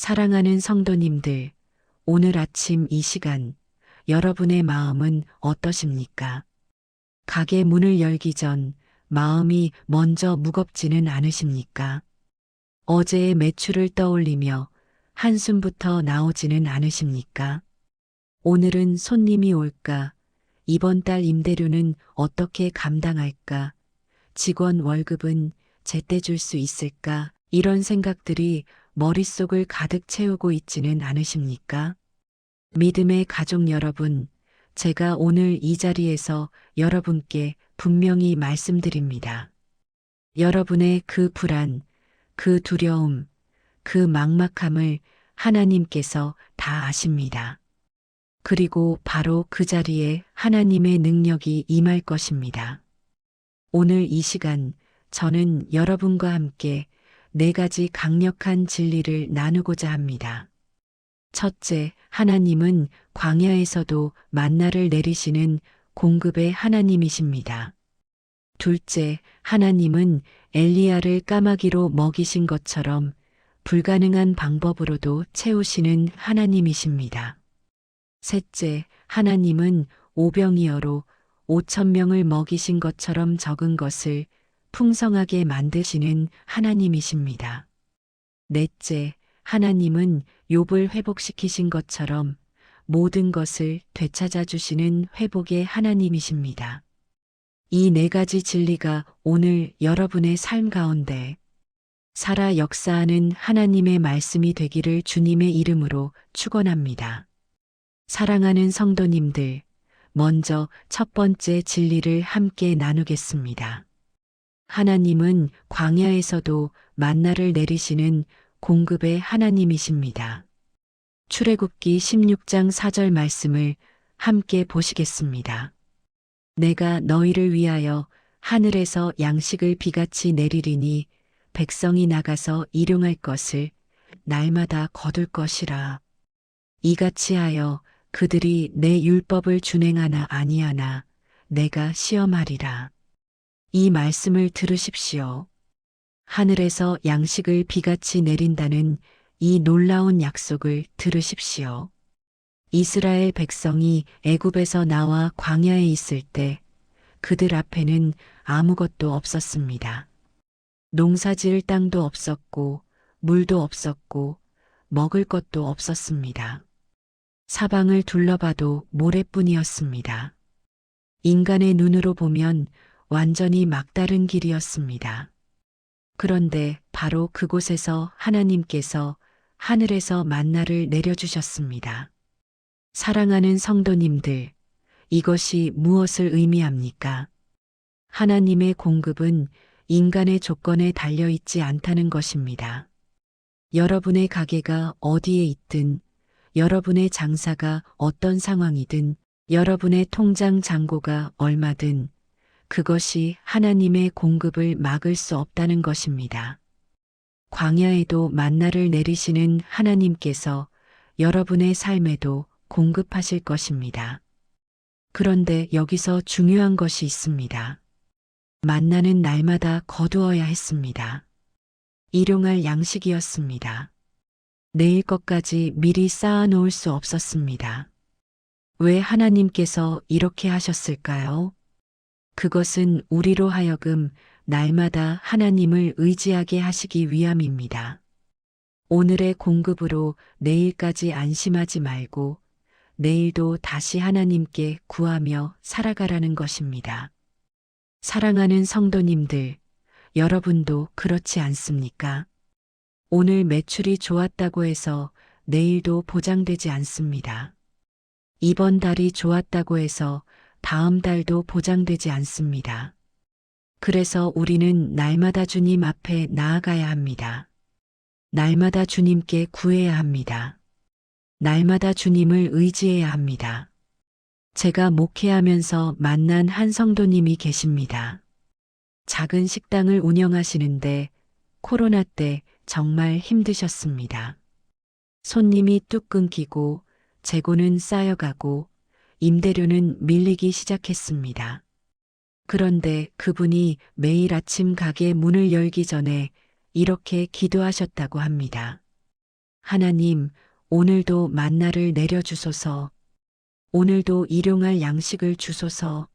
사랑하는 성도님들, 오늘 아침 이 시간 여러분의 마음은 어떠십니까? 가게 문을 열기 전 마음이 먼저 무겁지는 않으십니까? 어제의 매출을 떠올리며 한숨부터 나오지는 않으십니까? 오늘은 손님이 올까? 이번 달 임대료는 어떻게 감당할까? 직원 월급은 제때 줄 수 있을까? 이런 생각들이 머릿속을 가득 채우고 있지는 않으십니까? 믿음의 가족 여러분, 제가 오늘 이 자리에서 여러분께 분명히 말씀드립니다. 여러분의 그 불안, 그 두려움, 그 막막함을 하나님께서 다 아십니다. 그리고 바로 그 자리에 하나님의 능력이 임할 것입니다. 오늘 이 시간 저는 여러분과 함께 4가지 강력한 진리를 나누고자 합니다. 첫째, 하나님은 광야에서도 만나를 내리시는 공급의 하나님이십니다. 둘째, 하나님은 엘리야를 까마귀로 먹이신 것처럼 불가능한 방법으로도 채우시는 하나님이십니다. 셋째, 하나님은 오병이어로 5,000명을 먹이신 것처럼 적은 것을 풍성하게 만드시는 하나님이십니다. 넷째, 하나님은 욥을 회복시키신 것처럼 모든 것을 되찾아 주시는 회복의 하나님이십니다. 이 4가지 진리가 오늘 여러분의 삶 가운데 살아 역사하는 하나님의 말씀이 되기를 주님의 이름으로 축원합니다. 사랑하는 성도님들, 먼저 첫 번째 진리를 함께 나누겠습니다. 하나님은 광야에서도 만나를 내리시는 공급의 하나님이십니다. 출애굽기 16장 4절 말씀을 함께 보시겠습니다. 내가 너희를 위하여 하늘에서 양식을 비같이 내리리니 백성이 나가서 일용할 것을 날마다 거둘 것이라. 이같이 하여 그들이 내 율법을 준행하나 아니하나 내가 시험하리라. 이 말씀을 들으십시오. 하늘에서 양식을 비같이 내린다는 이 놀라운 약속을 들으십시오. 이스라엘 백성이 애굽에서 나와 광야에 있을 때 그들 앞에는 아무것도 없었습니다. 농사지을 땅도 없었고 물도 없었고 먹을 것도 없었습니다. 사방을 둘러봐도 모래뿐이었습니다. 인간의 눈으로 보면 완전히 막다른 길이었습니다. 그런데 바로 그곳에서 하나님께서 하늘에서 만나를 내려주셨습니다. 사랑하는 성도님들, 이것이 무엇을 의미합니까? 하나님의 공급은 인간의 조건에 달려있지 않다는 것입니다. 여러분의 가게가 어디에 있든, 여러분의 장사가 어떤 상황이든, 여러분의 통장 잔고가 얼마든, 그것이 하나님의 공급을 막을 수 없다는 것입니다. 광야에도 만나를 내리시는 하나님께서 여러분의 삶에도 공급하실 것입니다. 그런데 여기서 중요한 것이 있습니다. 만나는 날마다 거두어야 했습니다. 일용할 양식이었습니다. 내일 것까지 미리 쌓아 놓을 수 없었습니다. 왜 하나님께서 이렇게 하셨을까요? 그것은 우리로 하여금 날마다 하나님을 의지하게 하시기 위함입니다. 오늘의 공급으로 내일까지 안심하지 말고 내일도 다시 하나님께 구하며 살아가라는 것입니다. 사랑하는 성도님들, 여러분도 그렇지 않습니까? 오늘 매출이 좋았다고 해서 내일도 보장되지 않습니다. 이번 달이 좋았다고 해서 다음 달도 보장되지 않습니다. 그래서 우리는 날마다 주님 앞에 나아가야 합니다. 날마다 주님께 구해야 합니다. 날마다 주님을 의지해야 합니다. 제가 목회하면서 만난 한 성도님이 계십니다. 작은 식당을 운영하시는데 코로나 때 정말 힘드셨습니다. 손님이 뚝 끊기고 재고는 쌓여가고 임대료는 밀리기 시작했습니다. 그런데 그분이 매일 아침 가게 문을 열기 전에 이렇게 기도하셨다고 합니다. 하나님, 오늘도 만나를 내려주소서. 오늘도 일용할 양식을 주소서.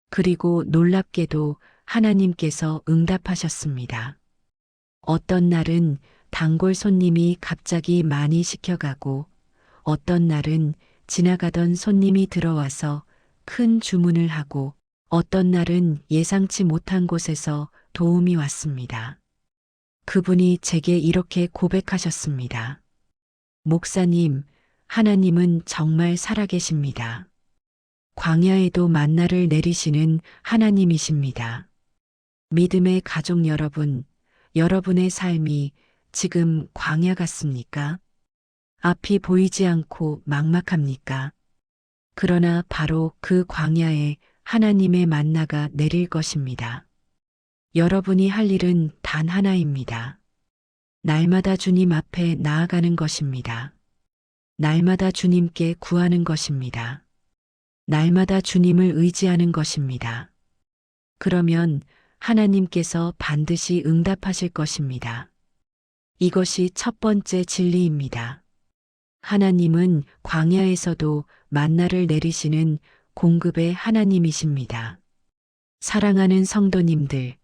그리고 놀랍게도 하나님께서 응답하셨습니다. 어떤 날은 단골 손님이 갑자기 많이 시켜가고 어떤 날은 지나가던 손님이 들어와서 큰 주문을 하고 어떤 날은 예상치 못한 곳에서 도움이 왔습니다. 그분이 제게 이렇게 고백하셨습니다. 목사님, 하나님은 정말 살아계십니다. 광야에도 만나를 내리시는 하나님이십니다. 믿음의 가족 여러분, 여러분의 삶이 지금 광야 같습니까? 앞이 보이지 않고 막막합니까? 그러나 바로 그 광야에 하나님의 만나가 내릴 것입니다. 여러분이 할 일은 단 하나입니다. 날마다 주님 앞에 나아가는 것입니다. 날마다 주님께 구하는 것입니다. 날마다 주님을 의지하는 것입니다. 그러면 하나님께서 반드시 응답하실 것입니다. 이것이 첫 번째 진리입니다. 하나님은 광야에서도 만나를 내리시는 공급의 하나님이십니다. 사랑하는 성도님들,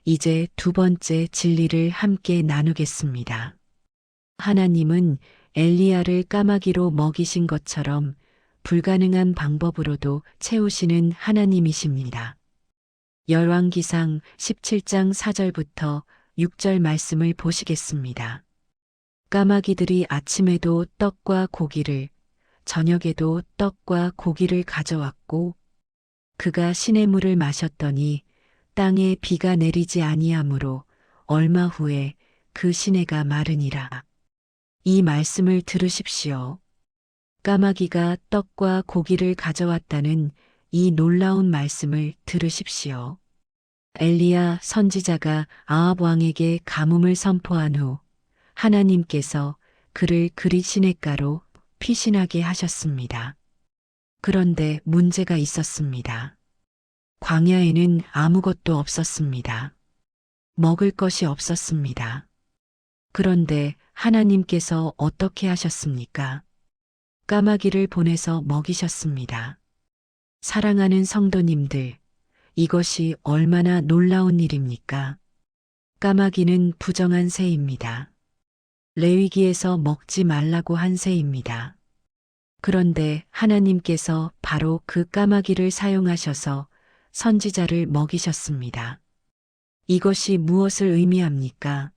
이제 두 번째 진리를 함께 나누겠습니다. 하나님은 엘리야를 까마귀로 먹이신 것처럼 불가능한 방법으로도 채우시는 하나님이십니다. 열왕기상 17장 4절부터 6절 말씀을 보시겠습니다. 까마귀들이 아침에도 떡과 고기를, 저녁에도 떡과 고기를 가져왔고 그가 시냇물을 마셨더니 땅에 비가 내리지 아니하므로 얼마 후에 그 시내가 마르니라. 이 말씀을 들으십시오. 까마귀가 떡과 고기를 가져왔다는 이 놀라운 말씀을 들으십시오. 엘리야 선지자가 아합 왕에게 가뭄을 선포한 후 하나님께서 그를 그리 시냇가로 피신하게 하셨습니다. 그런데 문제가 있었습니다. 광야에는 아무것도 없었습니다. 먹을 것이 없었습니다. 그런데 하나님께서 어떻게 하셨습니까? 까마귀를 보내서 먹이셨습니다. 사랑하는 성도님들, 이것이 얼마나 놀라운 일입니까? 까마귀는 부정한 새입니다. 레위기에서 먹지 말라고 한 새입니다. 그런데 하나님께서 바로 그 까마귀를 사용하셔서 선지자를 먹이셨습니다. 이것이 무엇을 의미합니까?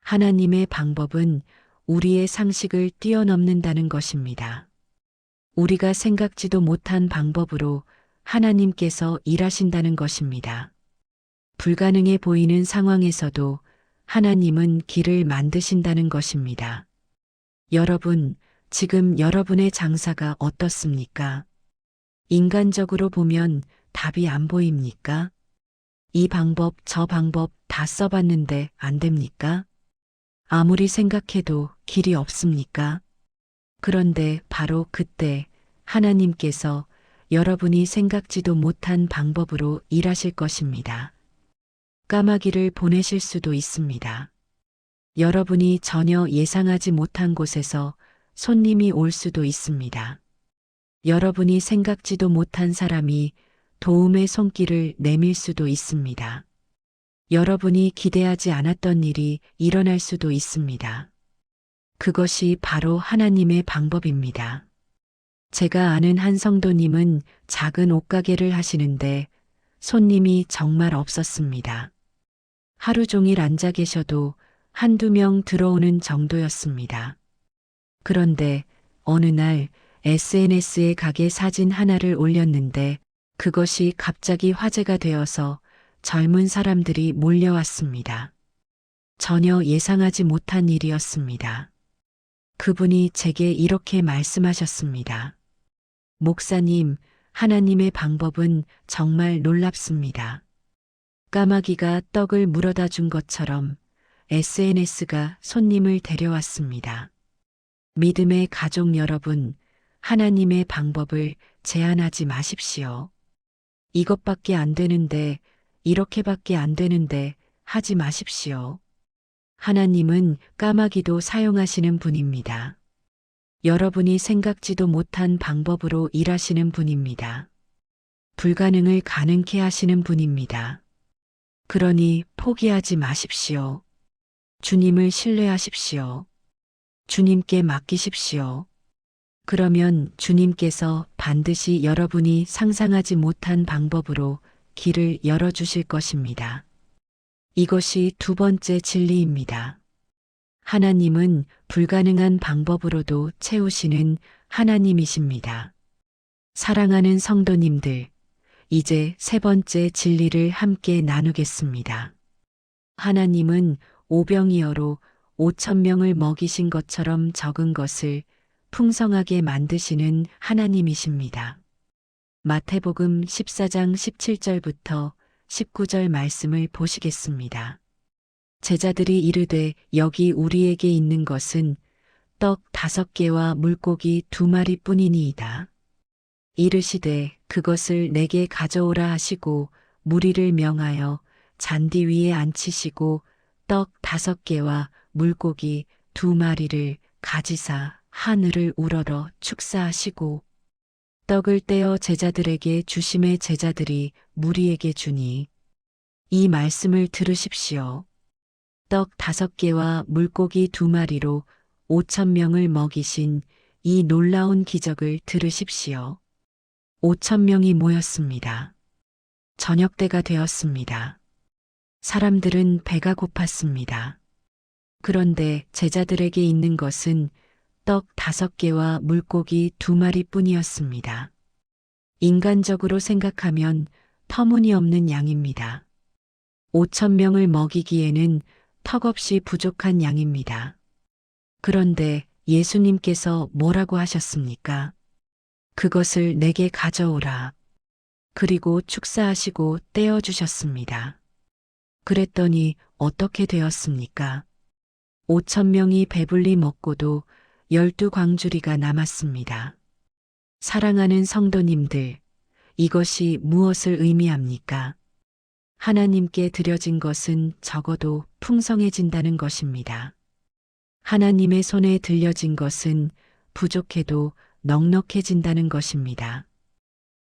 하나님의 방법은 우리의 상식을 뛰어넘는다는 것입니다. 우리가 생각지도 못한 방법으로 하나님께서 일하신다는 것입니다. 불가능해 보이는 상황에서도 하나님은 길을 만드신다는 것입니다. 여러분, 지금 여러분의 장사가 어떻습니까? 인간적으로 보면 답이 안 보입니까? 이 방법, 저 방법 다 써봤는데 안 됩니까? 아무리 생각해도 길이 없습니까? 그런데 바로 그때 하나님께서 여러분이 생각지도 못한 방법으로 일하실 것입니다. 까마귀를 보내실 수도 있습니다. 여러분이 전혀 예상하지 못한 곳에서 손님이 올 수도 있습니다. 여러분이 생각지도 못한 사람이 도움의 손길을 내밀 수도 있습니다. 여러분이 기대하지 않았던 일이 일어날 수도 있습니다. 그것이 바로 하나님의 방법입니다. 제가 아는 한 성도님은 작은 옷가게를 하시는데 손님이 정말 없었습니다. 하루 종일 앉아 계셔도 한두 명 들어오는 정도였습니다. 그런데 어느 날 SNS에 가게 사진 하나를 올렸는데 그것이 갑자기 화제가 되어서 젊은 사람들이 몰려왔습니다. 전혀 예상하지 못한 일이었습니다. 그분이 제게 이렇게 말씀하셨습니다. 목사님, 하나님의 방법은 정말 놀랍습니다. 까마귀가 떡을 물어다 준 것처럼 SNS가 손님을 데려왔습니다. 믿음의 가족 여러분, 하나님의 방법을 제한하지 마십시오. 이것밖에 안 되는데, 이렇게밖에 안 되는데 하지 마십시오. 하나님은 까마귀도 사용하시는 분입니다. 여러분이 생각지도 못한 방법으로 일하시는 분입니다. 불가능을 가능케 하시는 분입니다. 그러니 포기하지 마십시오. 주님을 신뢰하십시오. 주님께 맡기십시오. 그러면 주님께서 반드시 여러분이 상상하지 못한 방법으로 길을 열어주실 것입니다. 이것이 두 번째 진리입니다. 하나님은 불가능한 방법으로도 채우시는 하나님이십니다. 사랑하는 성도님들, 이제 세 번째 진리를 함께 나누겠습니다. 하나님은 오병이어로 5,000명을 먹이신 것처럼 적은 것을 풍성하게 만드시는 하나님이십니다. 마태복음 14장 17절부터 19절 말씀을 보시겠습니다. 제자들이 이르되 여기 우리에게 있는 것은 떡 5개와 물고기 2마리 뿐이니이다. 이르시되 그것을 내게 가져오라 하시고 무리를 명하여 잔디 위에 앉히시고 떡 5개와 물고기 2마리를 가지사 하늘을 우러러 축사하시고 떡을 떼어 제자들에게 주심에 제자들이 무리에게 주니 이 말씀을 들으십시오. 떡 5개와 물고기 2마리로 5,000명을 먹이신 이 놀라운 기적을 들으십시오. 5,000명이 모였습니다. 저녁때가 되었습니다. 사람들은 배가 고팠습니다. 그런데 제자들에게 있는 것은 떡 5개와 물고기 2마리 뿐이었습니다. 인간적으로 생각하면 터무니없는 양입니다. 5,000명을 먹이기에는 턱없이 부족한 양입니다. 그런데 예수님께서 뭐라고 하셨습니까? 그것을 내게 가져오라. 그리고 축사하시고 떼어주셨습니다. 그랬더니 어떻게 되었습니까? 5,000명이 배불리 먹고도 12광주리가 남았습니다. 사랑하는 성도님들, 이것이 무엇을 의미합니까? 하나님께 드려진 것은 적어도 풍성해진다는 것입니다. 하나님의 손에 들려진 것은 부족해도 넉넉해진다는 것입니다.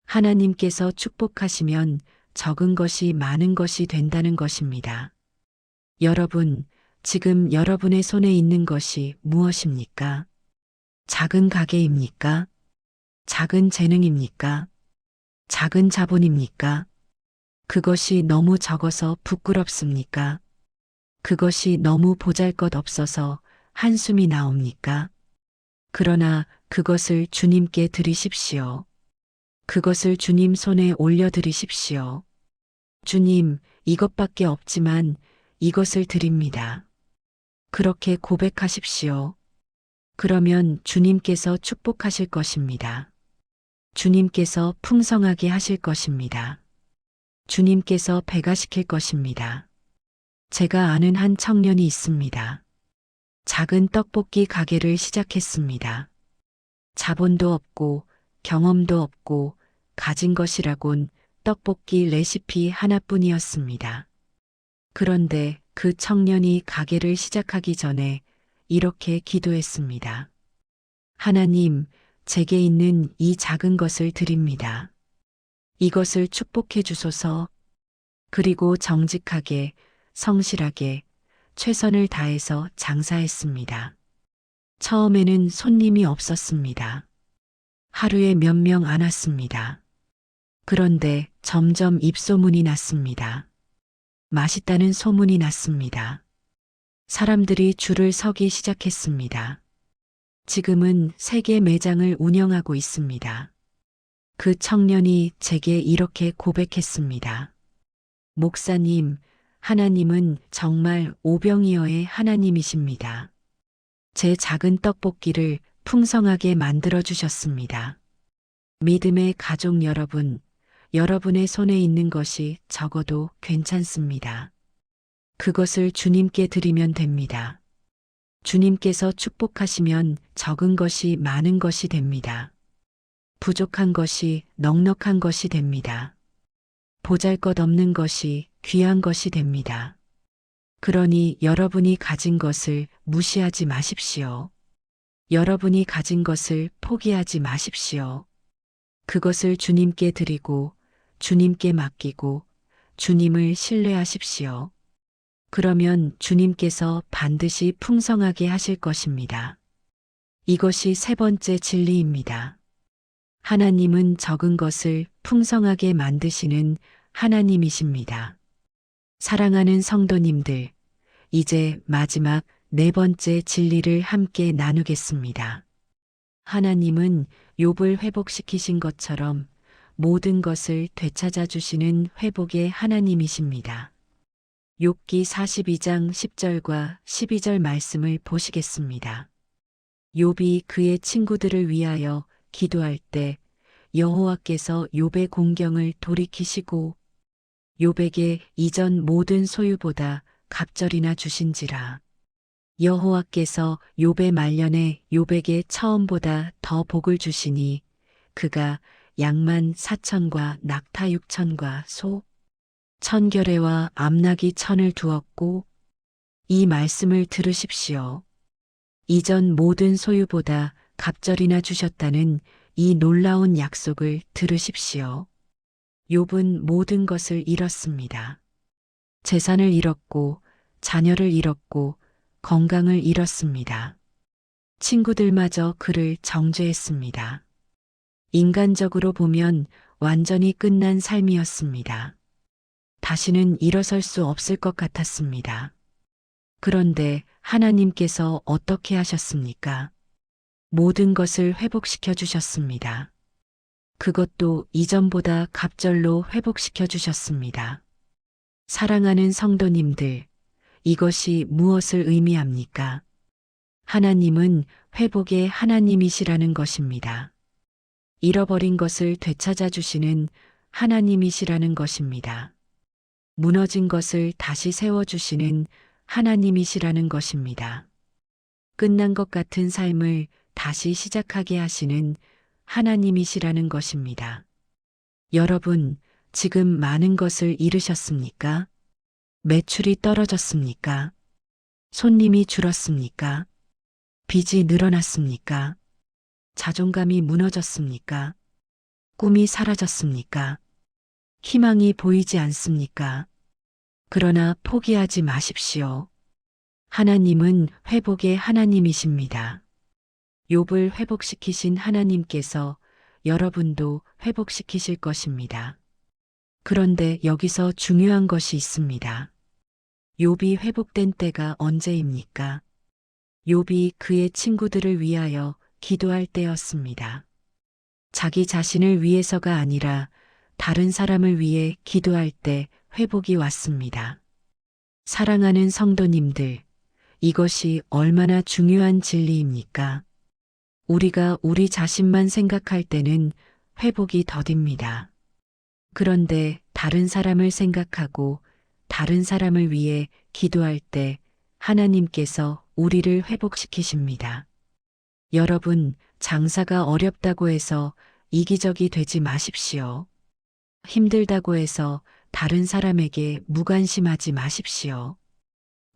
하나님께서 축복하시면 적은 것이 많은 것이 된다는 것입니다. 여러분, 지금 여러분의 손에 있는 것이 무엇입니까? 작은 가게입니까? 작은 재능입니까? 작은 자본입니까? 그것이 너무 적어서 부끄럽습니까? 그것이 너무 보잘것없어서 한숨이 나옵니까? 그러나 그것을 주님께 드리십시오. 그것을 주님 손에 올려드리십시오. 주님, 이것밖에 없지만 이것을 드립니다. 그렇게 고백하십시오. 그러면 주님께서 축복하실 것입니다. 주님께서 풍성하게 하실 것입니다. 주님께서 배가시킬 것입니다. 제가 아는 한 청년이 있습니다. 작은 떡볶이 가게를 시작했습니다. 자본도 없고 경험도 없고 가진 것이라곤 떡볶이 레시피 하나뿐이었습니다. 그런데 그 청년이 가게를 시작하기 전에 이렇게 기도했습니다. 하나님, 제게 있는 이 작은 것을 드립니다. 이것을 축복해 주소서. 그리고 정직하게, 성실하게, 최선을 다해서 장사했습니다. 처음에는 손님이 없었습니다. 하루에 몇 명 안 왔습니다. 그런데 점점 입소문이 났습니다. 맛있다는 소문이 났습니다. 사람들이 줄을 서기 시작했습니다. 지금은 3개 매장을 운영하고 있습니다. 그 청년이 제게 이렇게 고백했습니다. 목사님, 하나님은 정말 오병이어의 하나님이십니다. 제 작은 떡볶이를 풍성하게 만들어 주셨습니다. 믿음의 가족 여러분, 여러분의 손에 있는 것이 적어도 괜찮습니다. 그것을 주님께 드리면 됩니다. 주님께서 축복하시면 적은 것이 많은 것이 됩니다. 부족한 것이 넉넉한 것이 됩니다. 보잘것없는 것이 귀한 것이 됩니다. 그러니 여러분이 가진 것을 무시하지 마십시오. 여러분이 가진 것을 포기하지 마십시오. 그것을 주님께 드리고 주님께 맡기고 주님을 신뢰하십시오. 그러면 주님께서 반드시 풍성하게 하실 것입니다. 이것이 세 번째 진리입니다. 하나님은 적은 것을 풍성하게 만드시는 하나님이십니다. 사랑하는 성도님들, 이제 마지막 네 번째 진리를 함께 나누겠습니다. 하나님은 욥을 회복시키신 것처럼 모든 것을 되찾아 주시는 회복의 하나님이십니다. 욥기 42장 10절과 12절 말씀을 보시겠습니다. 욥이 그의 친구들을 위하여 기도할 때 여호와께서 욥의 공경을 돌이키시고 욥에게 이전 모든 소유보다 갑절이나 주신지라. 여호와께서 욥의 말년에 욥에게 처음보다 더 복을 주시니 그가 양만 4천과 낙타 6천과 소 1,000결의와 암나기 1,000을 두었고 이 말씀을 들으십시오. 이전 모든 소유보다 갑절이나 주셨다는 이 놀라운 약속을 들으십시오. 욥은 모든 것을 잃었습니다. 재산을 잃었고 자녀를 잃었고 건강을 잃었습니다. 친구들마저 그를 정죄했습니다. 인간적으로 보면 완전히 끝난 삶이었습니다. 다시는 일어설 수 없을 것 같았습니다. 그런데 하나님께서 어떻게 하셨습니까? 모든 것을 회복시켜 주셨습니다. 그것도 이전보다 갑절로 회복시켜 주셨습니다. 사랑하는 성도님들, 이것이 무엇을 의미합니까? 하나님은 회복의 하나님이시라는 것입니다. 잃어버린 것을 되찾아 주시는 하나님이시라는 것입니다. 무너진 것을 다시 세워주시는 하나님이시라는 것입니다. 끝난 것 같은 삶을 다시 시작하게 하시는 하나님이시라는 것입니다. 여러분, 지금 많은 것을 잃으셨습니까? 매출이 떨어졌습니까? 손님이 줄었습니까? 빚이 늘어났습니까? 자존감이 무너졌습니까? 꿈이 사라졌습니까? 희망이 보이지 않습니까? 그러나 포기하지 마십시오. 하나님은 회복의 하나님이십니다. 욥을 회복시키신 하나님께서 여러분도 회복시키실 것입니다. 그런데 여기서 중요한 것이 있습니다. 욥이 회복된 때가 언제입니까? 욥이 그의 친구들을 위하여 기도할 때였습니다. 자기 자신을 위해서가 아니라 다른 사람을 위해 기도할 때 회복이 왔습니다. 사랑하는 성도님들, 이것이 얼마나 중요한 진리입니까? 우리가 우리 자신만 생각할 때는 회복이 더딥니다. 그런데 다른 사람을 생각하고 다른 사람을 위해 기도할 때 하나님께서 우리를 회복시키십니다. 여러분, 장사가 어렵다고 해서 이기적이 되지 마십시오. 힘들다고 해서 다른 사람에게 무관심하지 마십시오.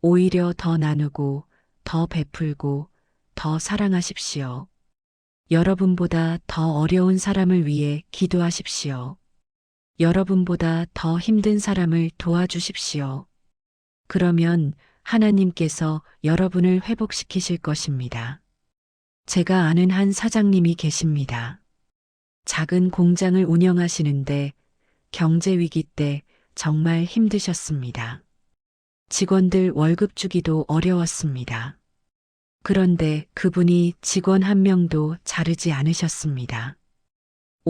오히려 더 나누고, 더 베풀고, 더 사랑하십시오. 여러분보다 더 어려운 사람을 위해 기도하십시오. 여러분보다 더 힘든 사람을 도와주십시오. 그러면 하나님께서 여러분을 회복시키실 것입니다. 제가 아는 한 사장님이 계십니다. 작은 공장을 운영하시는데 경제 위기 때 정말 힘드셨습니다. 직원들 월급 주기도 어려웠습니다. 그런데 그분이 직원 한 명도 자르지 않으셨습니다.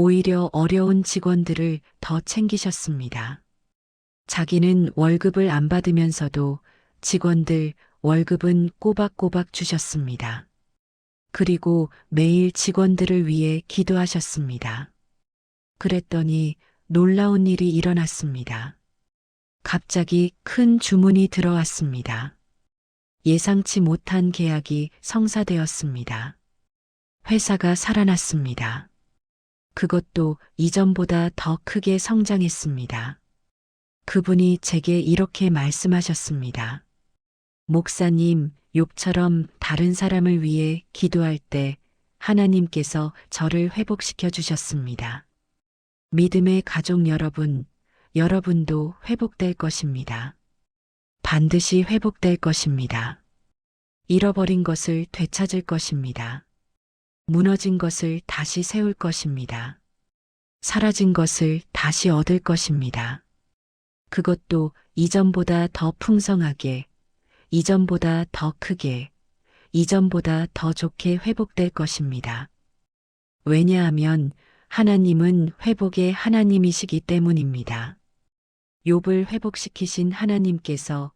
오히려 어려운 직원들을 더 챙기셨습니다. 자기는 월급을 안 받으면서도 직원들 월급은 꼬박꼬박 주셨습니다. 그리고 매일 직원들을 위해 기도하셨습니다. 그랬더니 놀라운 일이 일어났습니다. 갑자기 큰 주문이 들어왔습니다. 예상치 못한 계약이 성사되었습니다. 회사가 살아났습니다. 그것도 이전보다 더 크게 성장했습니다. 그분이 제게 이렇게 말씀하셨습니다. 목사님, 욥처럼 다른 사람을 위해 기도할 때 하나님께서 저를 회복시켜 주셨습니다. 믿음의 가족 여러분, 여러분도 회복될 것입니다. 반드시 회복될 것입니다. 잃어버린 것을 되찾을 것입니다. 무너진 것을 다시 세울 것입니다. 사라진 것을 다시 얻을 것입니다. 그것도 이전보다 더 풍성하게, 이전보다 더 크게, 이전보다 더 좋게 회복될 것입니다. 왜냐하면 하나님은 회복의 하나님이시기 때문입니다. 욥을 회복시키신 하나님께서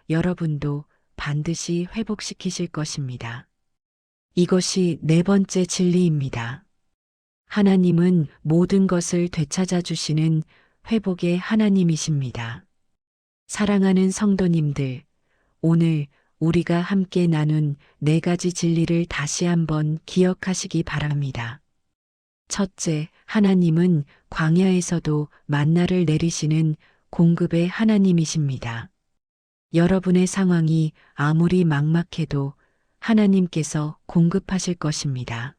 여러분도 반드시 회복시키실 것입니다. 이것이 네 번째 진리입니다. 하나님은 모든 것을 되찾아 주시는 회복의 하나님이십니다. 사랑하는 성도님들, 오늘 우리가 함께 나눈 네 가지 진리를 다시 한번 기억하시기 바랍니다. 첫째, 하나님은 광야에서도 만나를 내리시는 공급의 하나님이십니다. 여러분의 상황이 아무리 막막해도 하나님께서 공급하실 것입니다.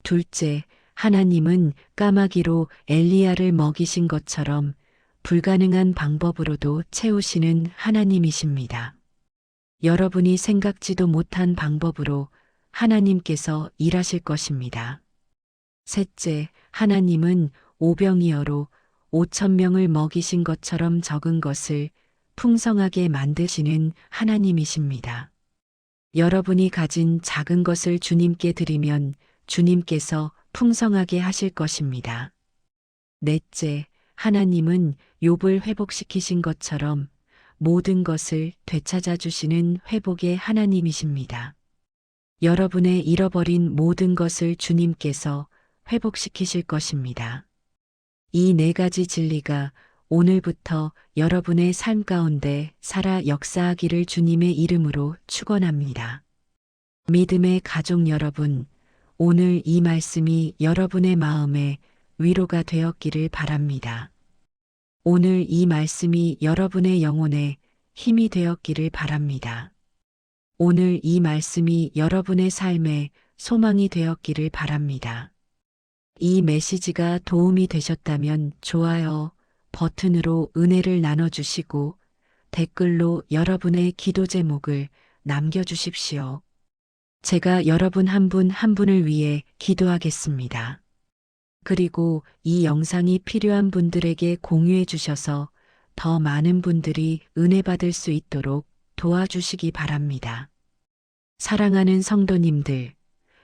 둘째, 하나님은 까마귀로 엘리야를 먹이신 것처럼 불가능한 방법으로도 채우시는 하나님이십니다. 여러분이 생각지도 못한 방법으로 하나님께서 일하실 것입니다. 셋째, 하나님은 오병이어로 5,000명을 먹이신 것처럼 적은 것을 풍성하게 만드시는 하나님이십니다. 여러분이 가진 작은 것을 주님께 드리면 주님께서 풍성하게 하실 것입니다. 넷째, 하나님은 욥을 회복시키신 것처럼 모든 것을 되찾아 주시는 회복의 하나님이십니다. 여러분의 잃어버린 모든 것을 주님께서 회복시키실 것입니다. 이 네 가지 진리가 오늘부터 여러분의 삶 가운데 살아 역사하기를 주님의 이름으로 축원합니다. 믿음의 가족 여러분, 오늘 이 말씀이 여러분의 마음에 위로가 되었기를 바랍니다. 오늘 이 말씀이 여러분의 영혼에 힘이 되었기를 바랍니다. 오늘 이 말씀이 여러분의 삶에 소망이 되었기를 바랍니다. 이 메시지가 도움이 되셨다면 좋아요 버튼으로 은혜를 나눠주시고 댓글로 여러분의 기도 제목을 남겨주십시오. 제가 여러분 한 분 한 분을 위해 기도하겠습니다. 그리고 이 영상이 필요한 분들에게 공유해 주셔서 더 많은 분들이 은혜 받을 수 있도록 도와주시기 바랍니다. 사랑하는 성도님들,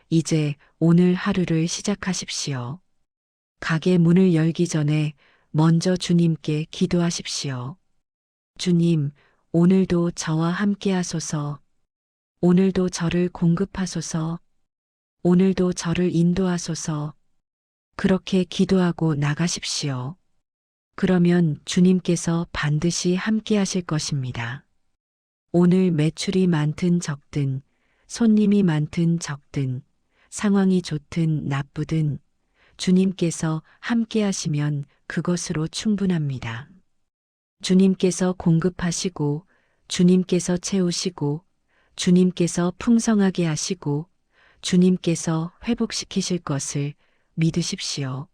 이제 오늘 하루를 시작하십시오. 가게 문을 열기 전에 먼저 주님께 기도하십시오. 주님, 오늘도 저와 함께 하소서. 오늘도 저를 공급하소서. 오늘도 저를 인도하소서. 그렇게 기도하고 나가십시오. 그러면 주님께서 반드시 함께 하실 것입니다. 오늘 매출이 많든 적든, 손님이 많든 적든, 상황이 좋든 나쁘든 주님께서 함께 하시면 그것으로 충분합니다. 주님께서 공급하시고, 주님께서 채우시고, 주님께서 풍성하게 하시고, 주님께서 회복시키실 것을 믿으십시오.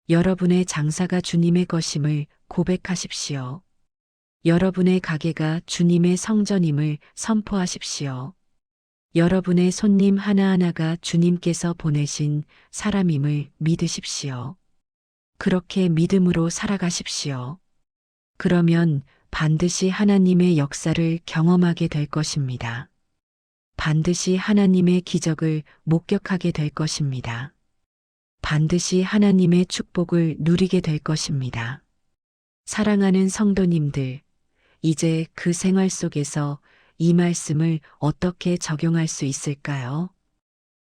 여러분의 장사가 주님의 것임을 고백하십시오. 여러분의 가게가 주님의 성전임을 선포하십시오. 여러분의 손님 하나하나가 주님께서 보내신 사람임을 믿으십시오. 그렇게 믿음으로 살아가십시오. 그러면 반드시 하나님의 역사를 경험하게 될 것입니다. 반드시 하나님의 기적을 목격하게 될 것입니다. 반드시 하나님의 축복을 누리게 될 것입니다. 사랑하는 성도님들, 이제 그 생활 속에서 이 말씀을 어떻게 적용할 수 있을까요?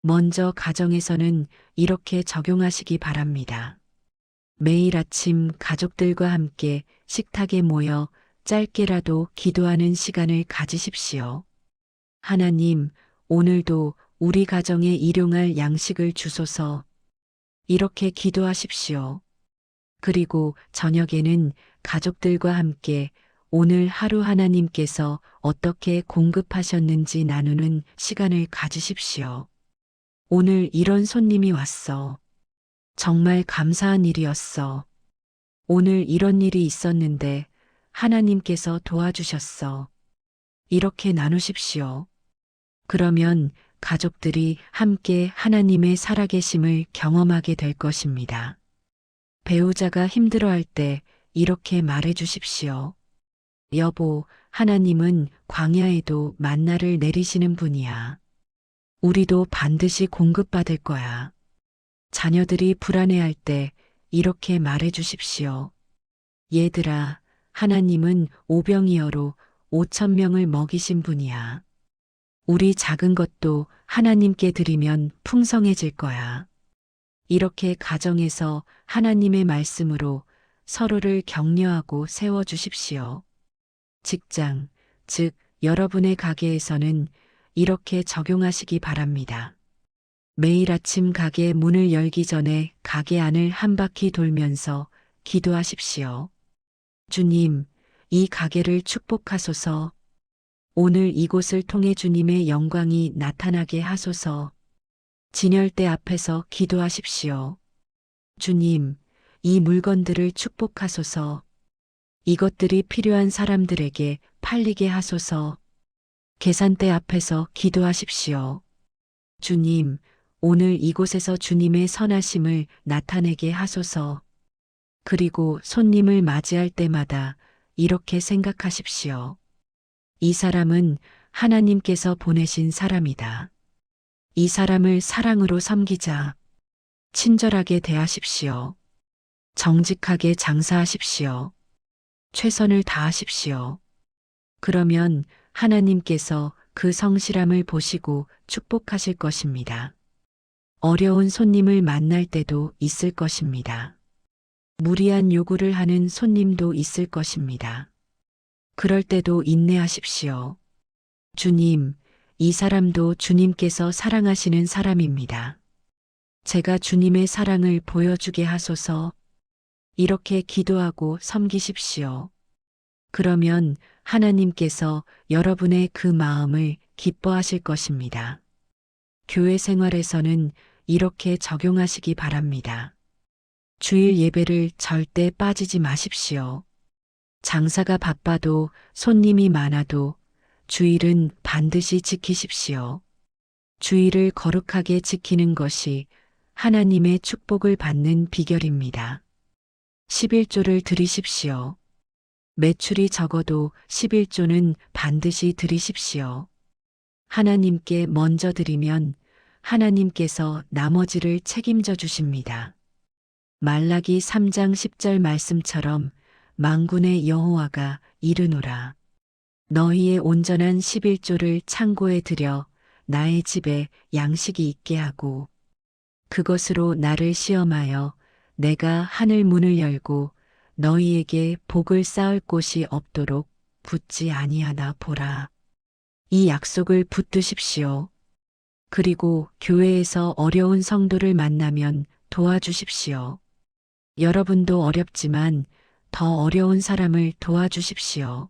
먼저 가정에서는 이렇게 적용하시기 바랍니다. 매일 아침 가족들과 함께 식탁에 모여 짧게라도 기도하는 시간을 가지십시오. 하나님, 오늘도 우리 가정에 일용할 양식을 주소서. 이렇게 기도하십시오. 그리고 저녁에는 가족들과 함께 오늘 하루 하나님께서 어떻게 공급하셨는지 나누는 시간을 가지십시오. 오늘 이런 손님이 왔어. 정말 감사한 일이었어. 오늘 이런 일이 있었는데 하나님께서 도와주셨어. 이렇게 나누십시오. 그러면 가족들이 함께 하나님의 살아계심을 경험하게 될 것입니다. 배우자가 힘들어할 때 이렇게 말해 주십시오. 여보, 하나님은 광야에도 만나를 내리시는 분이야. 우리도 반드시 공급받을 거야. 자녀들이 불안해할 때 이렇게 말해 주십시오. 얘들아, 하나님은 오병이어로 5천 명을 먹이신 분이야. 우리 작은 것도 하나님께 드리면 풍성해질 거야. 이렇게 가정에서 하나님의 말씀으로 서로를 격려하고 세워주십시오. 직장, 즉 여러분의 가게에서는 이렇게 적용하시기 바랍니다. 매일 아침 가게 문을 열기 전에 가게 안을 한 바퀴 돌면서 기도하십시오. 주님, 이 가게를 축복하소서. 오늘 이곳을 통해 주님의 영광이 나타나게 하소서. 진열대 앞에서 기도하십시오. 주님, 이 물건들을 축복하소서. 이것들이 필요한 사람들에게 팔리게 하소서. 계산대 앞에서 기도하십시오. 주님, 오늘 이곳에서 주님의 선하심을 나타내게 하소서. 그리고 손님을 맞이할 때마다 이렇게 생각하십시오. 이 사람은 하나님께서 보내신 사람이다. 이 사람을 사랑으로 섬기자. 친절하게 대하십시오. 정직하게 장사하십시오. 최선을 다하십시오. 그러면 하나님께서 그 성실함을 보시고 축복하실 것입니다. 어려운 손님을 만날 때도 있을 것입니다. 무리한 요구를 하는 손님도 있을 것입니다. 그럴 때도 인내하십시오. 주님, 이 사람도 주님께서 사랑하시는 사람입니다. 제가 주님의 사랑을 보여주게 하소서. 이렇게 기도하고 섬기십시오. 그러면 하나님께서 여러분의 그 마음을 기뻐하실 것입니다. 교회 생활에서는 이렇게 적용하시기 바랍니다. 주일 예배를 절대 빠지지 마십시오. 장사가 바빠도 손님이 많아도 주일은 반드시 지키십시오. 주일을 거룩하게 지키는 것이 하나님의 축복을 받는 비결입니다. 11조를 드리십시오. 매출이 적어도 11조는 반드시 드리십시오. 하나님께 먼저 드리면 하나님께서 나머지를 책임져 주십니다. 말라기 3장 10절 말씀처럼 만군의 여호와가 이르노라. 너희의 온전한 11조를 창고에 들여 나의 집에 양식이 있게 하고 그것으로 나를 시험하여 내가 하늘 문을 열고 너희에게 복을 쌓을 곳이 없도록 붙지 아니하나 보라. 이 약속을 붙드십시오. 그리고 교회에서 어려운 성도를 만나면 도와주십시오. 여러분도 어렵지만 더 어려운 사람을 도와주십시오.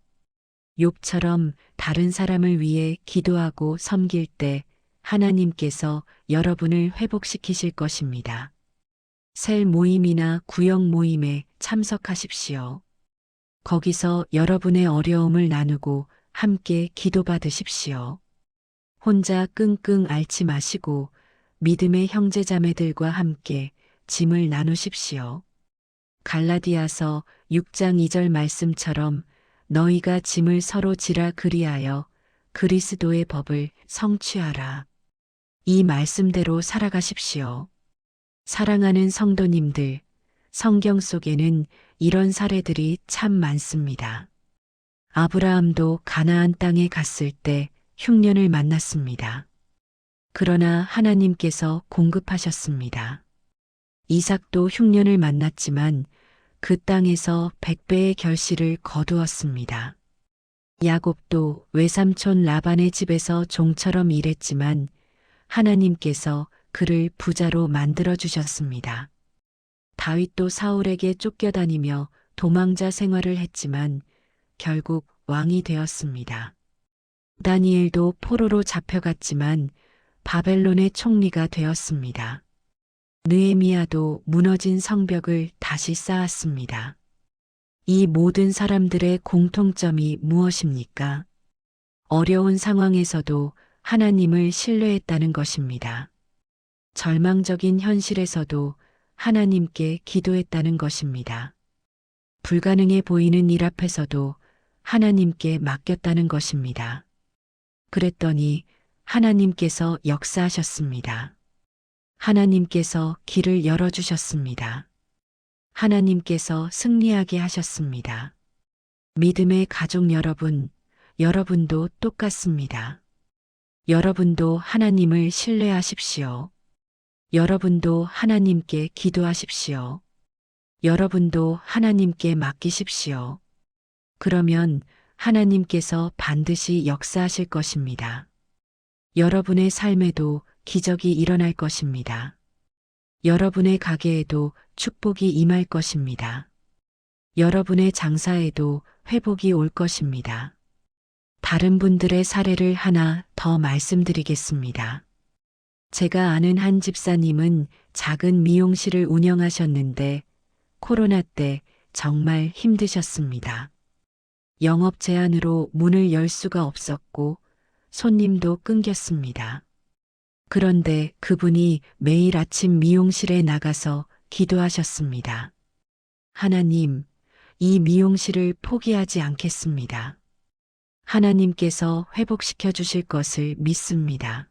욥처럼 다른 사람을 위해 기도하고 섬길 때 하나님께서 여러분을 회복시키실 것입니다. 셀 모임이나 구역 모임에 참석하십시오. 거기서 여러분의 어려움을 나누고 함께 기도받으십시오. 혼자 끙끙 앓지 마시고 믿음의 형제자매들과 함께 짐을 나누십시오. 갈라디아서 6장 2절 말씀처럼 너희가 짐을 서로 지라 그리하여 그리스도의 법을 성취하라. 이 말씀대로 살아가십시오. 사랑하는 성도님들, 성경 속에는 이런 사례들이 참 많습니다. 아브라함도 가나안 땅에 갔을 때 흉년을 만났습니다. 그러나 하나님께서 공급하셨습니다. 이삭도 흉년을 만났지만 그 땅에서 100배의 결실을 거두었습니다. 야곱도 외삼촌 라반의 집에서 종처럼 일했지만 하나님께서 그를 부자로 만들어 주셨습니다. 다윗도 사울에게 쫓겨다니며 도망자 생활을 했지만 결국 왕이 되었습니다. 다니엘도 포로로 잡혀갔지만 바벨론의 총리가 되었습니다. 느헤미야도 무너진 성벽을 다시 쌓았습니다. 이 모든 사람들의 공통점이 무엇입니까? 어려운 상황에서도 하나님을 신뢰했다는 것입니다. 절망적인 현실에서도 하나님께 기도했다는 것입니다. 불가능해 보이는 일 앞에서도 하나님께 맡겼다는 것입니다. 그랬더니 하나님께서 역사하셨습니다. 하나님께서 길을 열어주셨습니다. 하나님께서 승리하게 하셨습니다. 믿음의 가족 여러분, 여러분도 똑같습니다. 여러분도 하나님을 신뢰하십시오. 여러분도 하나님께 기도하십시오. 여러분도 하나님께 맡기십시오. 그러면 하나님께서 반드시 역사하실 것입니다. 여러분의 삶에도 기적이 일어날 것입니다. 여러분의 가게에도 축복이 임할 것입니다. 여러분의 장사에도 회복이 올 것입니다. 다른 분들의 사례를 하나 더 말씀드리겠습니다. 제가 아는 한 집사님은 작은 미용실을 운영하셨는데 코로나 때 정말 힘드셨습니다. 영업 제한으로 문을 열 수가 없었고 손님도 끊겼습니다. 그런데 그분이 매일 아침 미용실에 나가서 기도하셨습니다. 하나님, 이 미용실을 포기하지 않겠습니다. 하나님께서 회복시켜 주실 것을 믿습니다.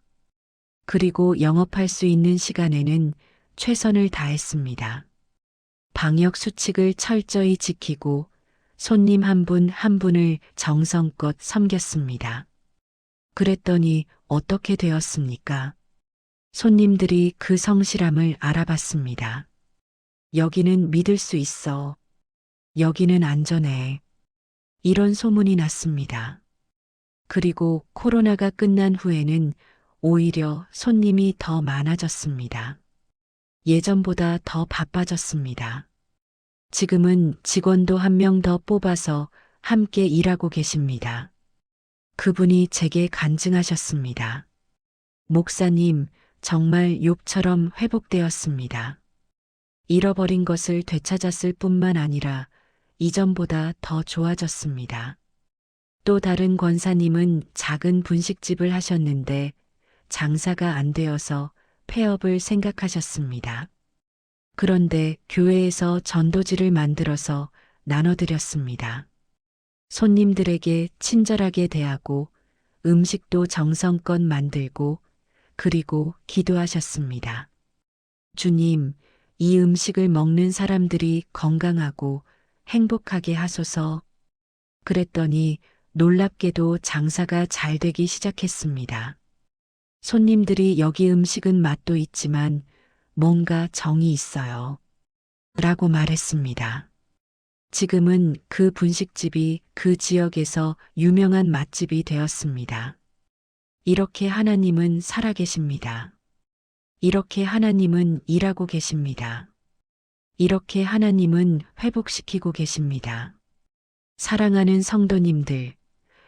그리고 영업할 수 있는 시간에는 최선을 다했습니다. 방역 수칙을 철저히 지키고 손님 한 분 한 분을 정성껏 섬겼습니다. 그랬더니 어떻게 되었습니까? 손님들이 그 성실함을 알아봤습니다. 여기는 믿을 수 있어. 여기는 안전해. 이런 소문이 났습니다. 그리고 코로나가 끝난 후에는 오히려 손님이 더 많아졌습니다. 예전보다 더 바빠졌습니다. 지금은 직원도 한 명 더 뽑아서 함께 일하고 계십니다. 그분이 제게 간증하셨습니다. 목사님, 정말 욥처럼 회복되었습니다. 잃어버린 것을 되찾았을 뿐만 아니라 이전보다 더 좋아졌습니다. 또 다른 권사님은 작은 분식집을 하셨는데 장사가 안 되어서 폐업을 생각하셨습니다. 그런데 교회에서 전도지를 만들어서 나눠드렸습니다. 손님들에게 친절하게 대하고 음식도 정성껏 만들고 그리고 기도하셨습니다. 주님, 이 음식을 먹는 사람들이 건강하고 행복하게 하소서. 그랬더니 놀랍게도 장사가 잘 되기 시작했습니다. 손님들이 여기 음식은 맛도 있지만 뭔가 정이 있어요. 라고 말했습니다. 지금은 그 분식집이 그 지역에서 유명한 맛집이 되었습니다. 이렇게 하나님은 살아계십니다. 이렇게 하나님은 일하고 계십니다. 이렇게 하나님은 회복시키고 계십니다. 사랑하는 성도님들,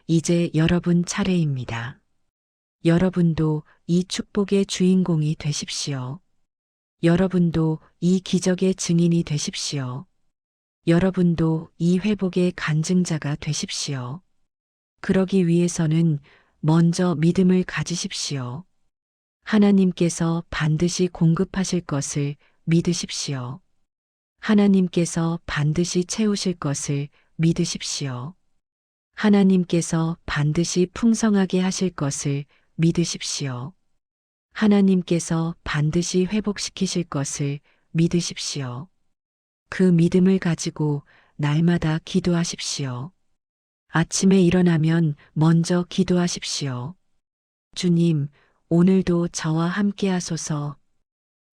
이제 여러분 차례입니다. 여러분도 이 축복의 주인공이 되십시오. 여러분도 이 기적의 증인이 되십시오. 여러분도 이 회복의 간증자가 되십시오. 그러기 위해서는 먼저 믿음을 가지십시오. 하나님께서 반드시 공급하실 것을 믿으십시오. 하나님께서 반드시 채우실 것을 믿으십시오. 하나님께서 반드시 풍성하게 하실 것을 믿으십시오. 하나님께서 반드시 회복시키실 것을 믿으십시오. 그 믿음을 가지고 날마다 기도하십시오. 아침에 일어나면 먼저 기도하십시오. 주님, 오늘도 저와 함께 하소서.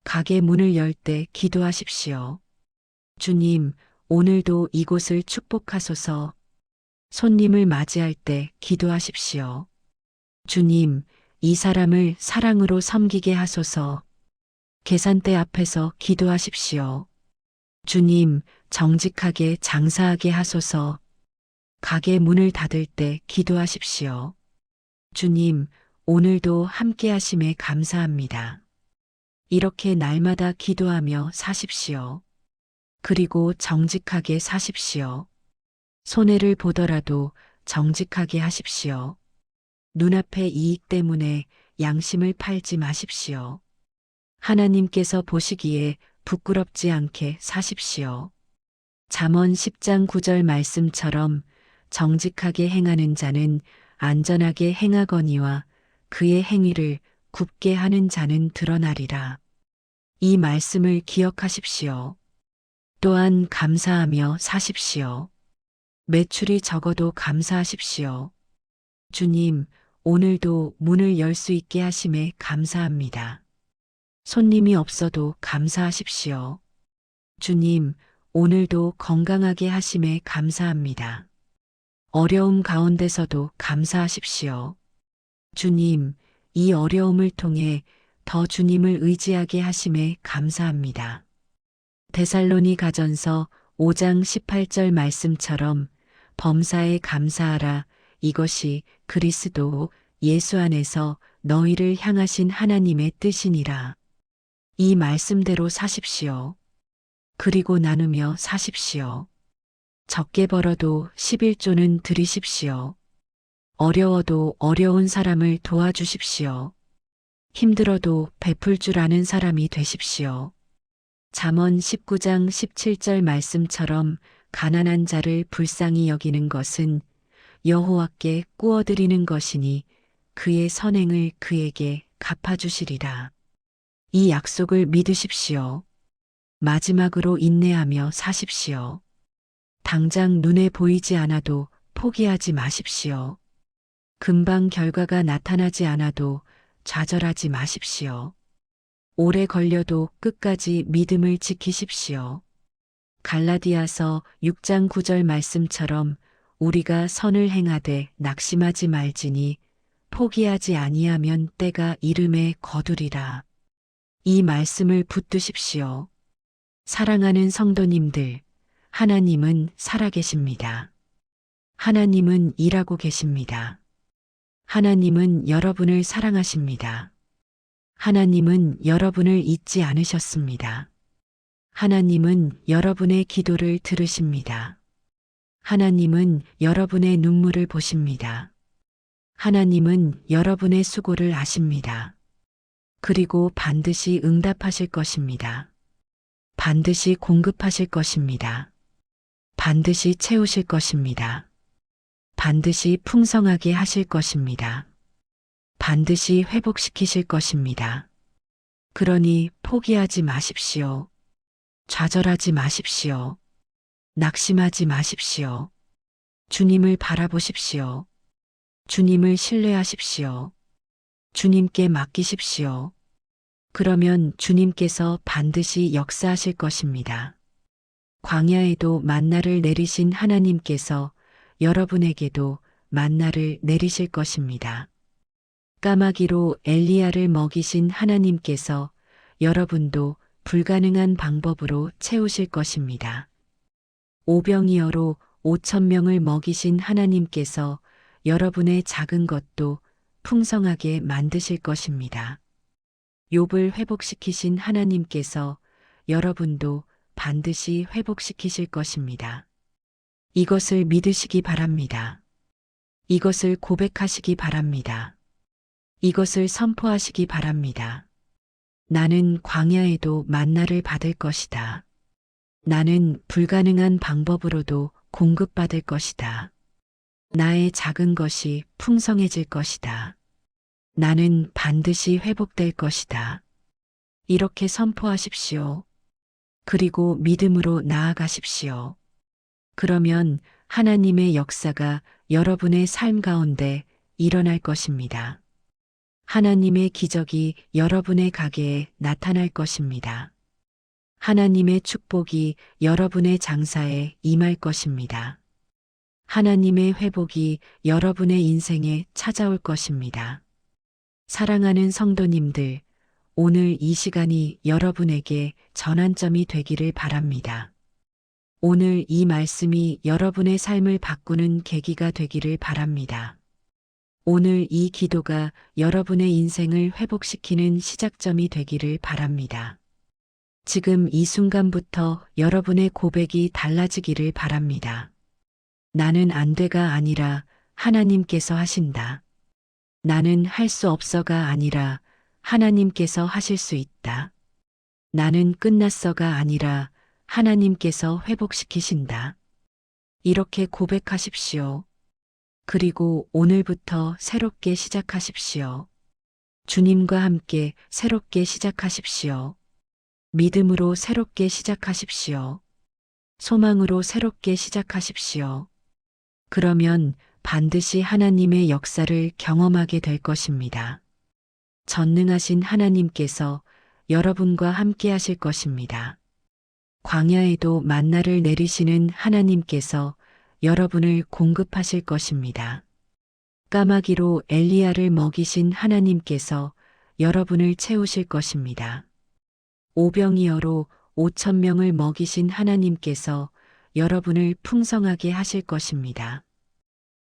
가게 문을 열 때 기도하십시오. 주님, 오늘도 이곳을 축복하소서. 손님을 맞이할 때 기도하십시오. 주님, 이 사람을 사랑으로 섬기게 하소서. 계산대 앞에서 기도하십시오. 주님, 정직하게 장사하게 하소서. 가게 문을 닫을 때 기도하십시오. 주님, 오늘도 함께 하심에 감사합니다. 이렇게 날마다 기도하며 사십시오. 그리고 정직하게 사십시오. 손해를 보더라도 정직하게 하십시오. 눈앞의 이익 때문에 양심을 팔지 마십시오. 하나님께서 보시기에 부끄럽지 않게 사십시오. 잠언 10장 9절 말씀처럼 정직하게 행하는 자는 안전하게 행하거니와 그의 행위를 굽게 하는 자는 드러나리라. 이 말씀을 기억하십시오. 또한 감사하며 사십시오. 매출이 적어도 감사하십시오. 주님, 오늘도 문을 열 수 있게 하심에 감사합니다. 손님이 없어도 감사하십시오. 주님, 오늘도 건강하게 하심에 감사합니다. 어려움 가운데서도 감사하십시오. 주님, 이 어려움을 통해 더 주님을 의지하게 하심에 감사합니다. 데살로니가전서 5장 18절 말씀처럼 범사에 감사하라. 이것이 그리스도 예수 안에서 너희를 향하신 하나님의 뜻이니라. 이 말씀대로 사십시오. 그리고 나누며 사십시오. 적게 벌어도 11조는 드리십시오. 어려워도 어려운 사람을 도와주십시오. 힘들어도 베풀 줄 아는 사람이 되십시오. 잠언 19장 17절 말씀처럼 가난한 자를 불쌍히 여기는 것은 여호와께 꾸어드리는 것이니 그의 선행을 그에게 갚아주시리라. 이 약속을 믿으십시오. 마지막으로 인내하며 사십시오. 당장 눈에 보이지 않아도 포기하지 마십시오. 금방 결과가 나타나지 않아도 좌절하지 마십시오. 오래 걸려도 끝까지 믿음을 지키십시오. 갈라디아서 6장 9절 말씀처럼 우리가 선을 행하되 낙심하지 말지니 포기하지 아니하면 때가 이름에 거두리라. 이 말씀을 붙드십시오. 사랑하는 성도님들, 하나님은 살아계십니다. 하나님은 일하고 계십니다. 하나님은 여러분을 사랑하십니다. 하나님은 여러분을 잊지 않으셨습니다. 하나님은 여러분의 기도를 들으십니다. 하나님은 여러분의 눈물을 보십니다. 하나님은 여러분의 수고를 아십니다. 그리고 반드시 응답하실 것입니다. 반드시 공급하실 것입니다. 반드시 채우실 것입니다. 반드시 풍성하게 하실 것입니다. 반드시 회복시키실 것입니다. 그러니 포기하지 마십시오. 좌절하지 마십시오. 낙심하지 마십시오. 주님을 바라보십시오. 주님을 신뢰하십시오. 주님께 맡기십시오. 그러면 주님께서 반드시 역사하실 것입니다. 광야에도 만나를 내리신 하나님께서 여러분에게도 만나를 내리실 것입니다. 까마귀로 엘리야를 먹이신 하나님께서 여러분도 불가능한 방법으로 채우실 것입니다. 오병이어로 5,000명을 먹이신 하나님께서 여러분의 작은 것도 풍성하게 만드실 것입니다. 욥을 회복시키신 하나님께서 여러분도 반드시 회복시키실 것입니다. 이것을 믿으시기 바랍니다. 이것을 고백하시기 바랍니다. 이것을 선포하시기 바랍니다. 나는 광야에도 만나를 받을 것이다. 나는 불가능한 방법으로도 공급받을 것이다. 나의 작은 것이 풍성해질 것이다. 나는 반드시 회복될 것이다. 이렇게 선포하십시오. 그리고 믿음으로 나아가십시오. 그러면 하나님의 역사가 여러분의 삶 가운데 일어날 것입니다. 하나님의 기적이 여러분의 가게에 나타날 것입니다. 하나님의 축복이 여러분의 장사에 임할 것입니다. 하나님의 회복이 여러분의 인생에 찾아올 것입니다. 사랑하는 성도님들, 오늘 이 시간이 여러분에게 전환점이 되기를 바랍니다. 오늘 이 말씀이 여러분의 삶을 바꾸는 계기가 되기를 바랍니다. 오늘 이 기도가 여러분의 인생을 회복시키는 시작점이 되기를 바랍니다. 지금 이 순간부터 여러분의 고백이 달라지기를 바랍니다. 나는 안 돼가 아니라 하나님께서 하신다. 나는 할 수 없어가 아니라 하나님께서 하실 수 있다. 나는 끝났어가 아니라 하나님께서 회복시키신다. 이렇게 고백하십시오. 그리고 오늘부터 새롭게 시작하십시오. 주님과 함께 새롭게 시작하십시오. 믿음으로 새롭게 시작하십시오. 소망으로 새롭게 시작하십시오. 그러면 반드시 하나님의 역사를 경험하게 될 것입니다. 전능하신 하나님께서 여러분과 함께 하실 것입니다. 광야에도 만나를 내리시는 하나님께서 여러분을 공급하실 것입니다. 까마귀로 엘리야를 먹이신 하나님께서 여러분을 채우실 것입니다. 오병이어로 5천 명을 먹이신 하나님께서 여러분을 풍성하게 하실 것입니다.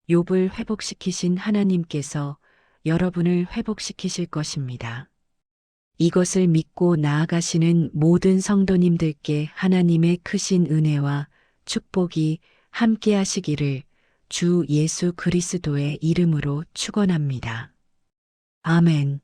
욥을 회복시키신 하나님께서 여러분을 회복시키실 것입니다. 이것을 믿고 나아가시는 모든 성도님들께 하나님의 크신 은혜와 축복이 함께 하시기를 주 예수 그리스도의 이름으로 축원합니다. 아멘.